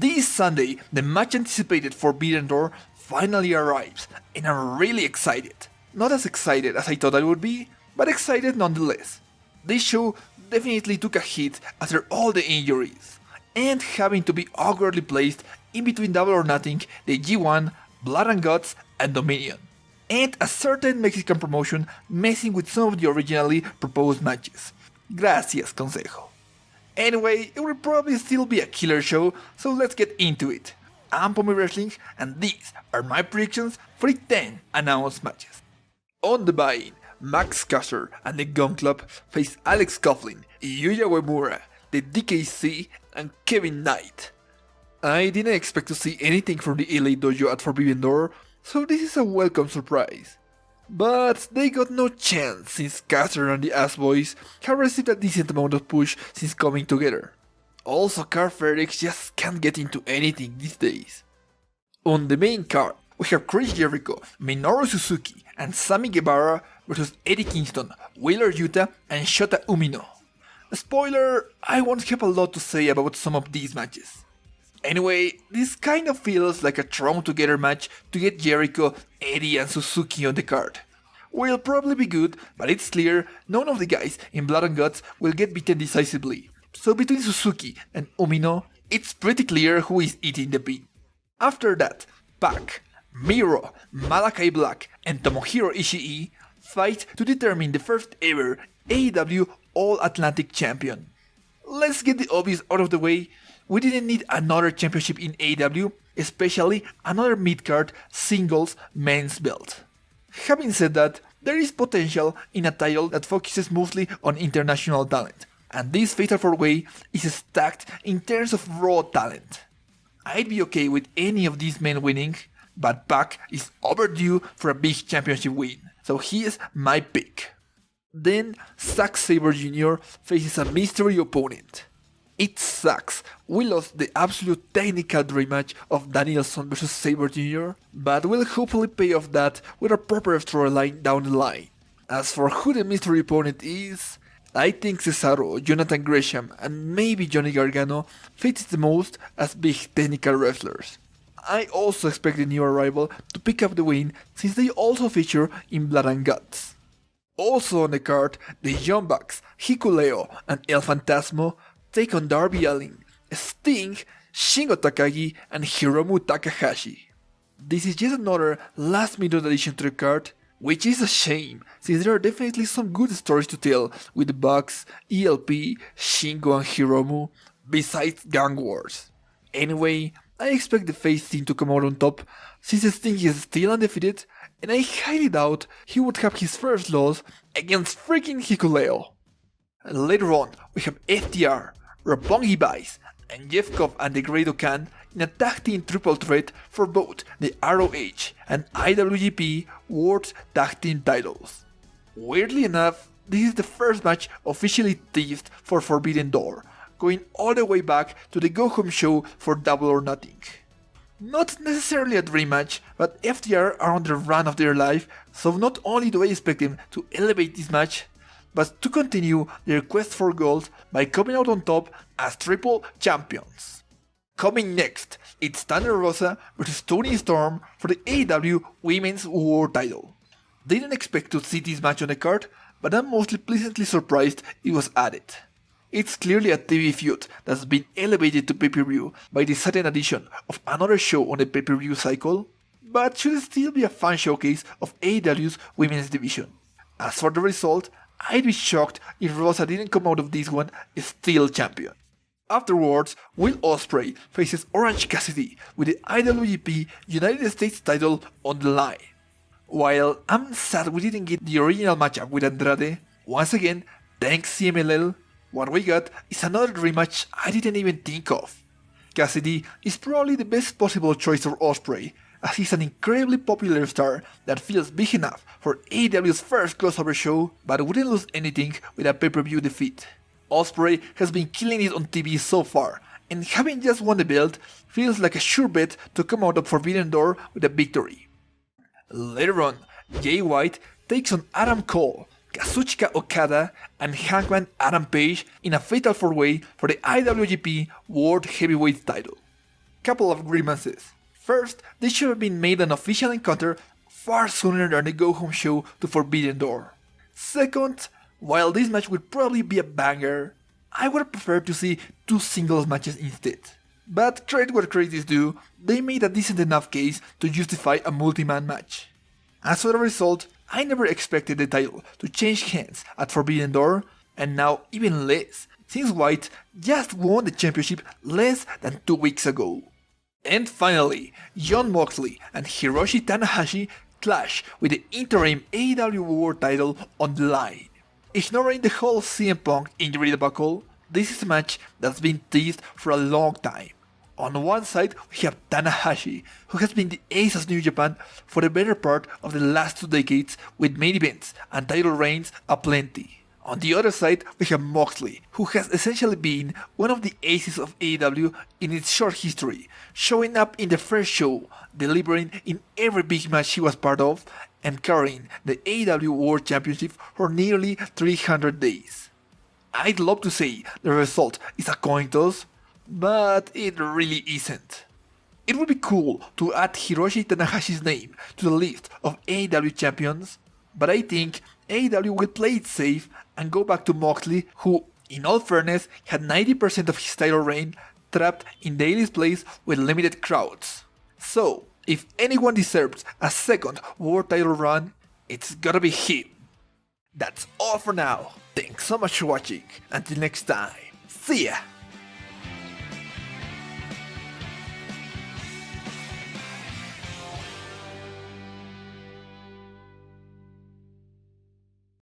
This Sunday, the much anticipated Forbidden Door finally arrives, and I'm really excited. Not as excited as I thought I would be, but excited nonetheless. This show definitely took a hit after all the injuries, and having to be awkwardly placed in between Double or Nothing, the G1, Blood and Guts, and Dominion, and a certain Mexican promotion messing with some of the originally proposed matches. Gracias, consejo. Anyway, it will probably still be a killer show, so let's get into it. I'm Pomi Wrestling, and these are my predictions for the 10 announced matches. On the buy-in, Max Caster and the Gunn Club face Alex Coughlin, Yuya Uemura, the DKC, and Kevin Knight. I didn't expect to see anything from the LA Dojo at Forbidden Door, so this is a welcome surprise. But they got no chance since Caster and the Ass Boys have received a decent amount of push since coming together. Also, Car Ferrex just can't get into anything these days. On the main card, we have Chris Jericho, Minoru Suzuki, and Sammy Guevara vs Eddie Kingston, Wheeler Yuta, and Shota Umino. Spoiler, I won't have a lot to say about some of these matches. Anyway, this kind of feels like a thrown together match to get Jericho, Eddie and Suzuki on the card. Will probably be good, but it's clear none of the guys in Blood and Guts will get beaten decisively. So between Suzuki and Umino, it's pretty clear who is eating the pin. After that, Pac, Miro, Malakai Black and Tomohiro Ishii fight to determine the first ever AEW All-Atlantic Champion. Let's get the obvious out of the way. We didn't need another championship in AEW, especially another mid-card singles men's belt. Having said that, there is potential in a title that focuses mostly on international talent, and this Fatal 4-Way is stacked in terms of raw talent. I'd be okay with any of these men winning, but Pac is overdue for a big championship win, so he is my pick. Then, Saber Junior faces a mystery opponent. It sucks, we lost the absolute technical dream match of Danielson vs Saber Junior, but we'll hopefully pay off that with a proper storyline down the line. As for who the mystery opponent is, I think Cesaro, Jonathan Gresham and maybe Johnny Gargano fits the most as big technical wrestlers. I also expect the new arrival to pick up the win since they also feature in Blood and Guts. Also on the card, the Young Bucks, Hikuleo and El Fantasmo take on Darby Allin, Sting, Shingo Takagi and Hiromu Takahashi. This is just another last minute addition to the card, which is a shame since there are definitely some good stories to tell with the Bucks, ELP, Shingo and Hiromu, besides Gang Wars. Anyway, I expect the face team to come out on top since Sting is still undefeated and I highly doubt he would have his first loss against freaking Hikuleo. Later on, we have FTR, Roppongi Vice, and Jeff Cobb and the Great Okan in a tag team triple threat for both the ROH and IWGP World Tag Team titles. Weirdly enough, this is the first match officially teased for Forbidden Door, going all the way back to the Go Home show for Double or Nothing. Not necessarily a dream match, but FTR are on the run of their life, so not only do I expect them to elevate this match, but to continue their quest for gold by coming out on top as triple champions. Coming next, it's Thunder Rosa vs Toni Storm for the AEW Women's War title. Didn't expect to see this match on the card, but I'm mostly pleasantly surprised it was added. It's clearly a TV feud that's been elevated to pay-per-view by the sudden addition of another show on the pay-per-view cycle, but should still be a fun showcase of AEW's women's division. As for the result, I'd be shocked if Rosa didn't come out of this one still champion. Afterwards, Will Ospreay faces Orange Cassidy with the IWGP United States title on the line. While I'm sad we didn't get the original matchup with Andrade, once again, thanks CMLL, what we got is another rematch I didn't even think of. Cassidy is probably the best possible choice for Ospreay, as he's an incredibly popular star that feels big enough for AEW's first crossover show, but wouldn't lose anything with a pay-per-view defeat. Ospreay has been killing it on TV so far, and having just won the belt feels like a sure bet to come out of Forbidden Door with a victory. Later on, Jay White takes on Adam Cole, Kazuchika Okada, and Hangman Adam Page in a fatal 4-way for the IWGP World Heavyweight title. Couple of grievances. First, they should have been made an official encounter far sooner than the go-home show to Forbidden Door. Second, while this match would probably be a banger, I would have preferred to see 2 singles matches instead. But credit where credit is due, they made a decent enough case to justify a multi-man match. As for the result, I never expected the title to change hands at Forbidden Door, and now even less, since White just won the championship less than 2 weeks ago. And finally, Jon Moxley and Hiroshi Tanahashi clash with the interim AEW War title on the line. Ignoring the whole CM Punk injury debacle, this is a match that's been teased for a long time. On one side, we have Tanahashi, who has been the ace of New Japan for the better part of the last 2 decades with main events and title reigns aplenty. On the other side, we have Moxley, who has essentially been one of the aces of AEW in its short history, showing up in the first show, delivering in every big match he was part of, and carrying the AEW World Championship for nearly 300 days. I'd love to say the result is a coin toss, but it really isn't. It would be cool to add Hiroshi Tanahashi's name to the list of AEW champions, but I think AEW will play it safe and go back to Moxley, who, in all fairness, had 90% of his title reign trapped in Daily's place with limited crowds. So, if anyone deserves a second world title run, it's gotta be him. That's all for now. Thanks so much for watching. Until next time, see ya!